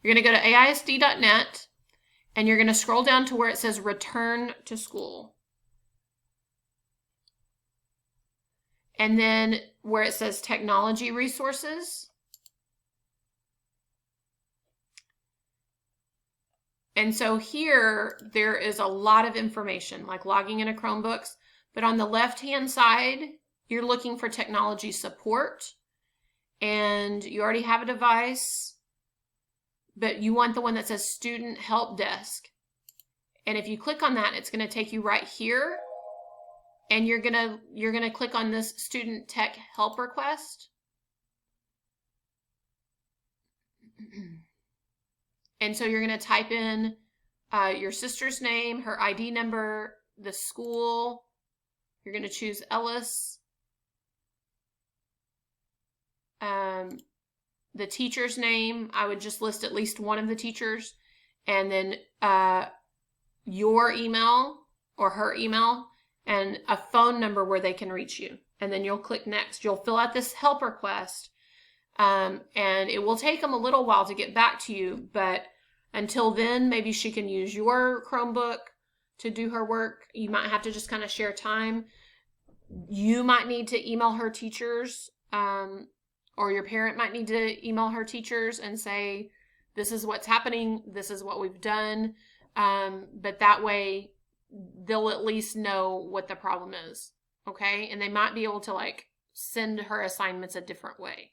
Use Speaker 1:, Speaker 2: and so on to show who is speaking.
Speaker 1: You're going to go to AISD.net and you're going to scroll down to where it says Return to School. And then where it says Technology Resources. And so here, there is a lot of information, like logging into Chromebooks. But on the left-hand side, you're looking for technology support. And you already have a device, but you want the one that says Student Help Desk. And if you click on that, it's going to take you right here. And you're gonna click on this Student Tech Help Request. And so you're going to type in your sister's name, her ID number, the school. You're going to choose Ellis. The teacher's name, I would just list at least one of the teachers. And then your email or her email and a phone number where they can reach you. And then you'll click Next. You'll fill out this help request. And it will take them a little while to get back to you, but until then, maybe she can use your Chromebook to do her work. You might have to just kind of share time. You might need to email her teachers, or your parent might need to email her teachers and say, this is what's happening, this is what we've done. But that way, they'll at least know what the problem is, okay? And they might be able to like send her assignments a different way.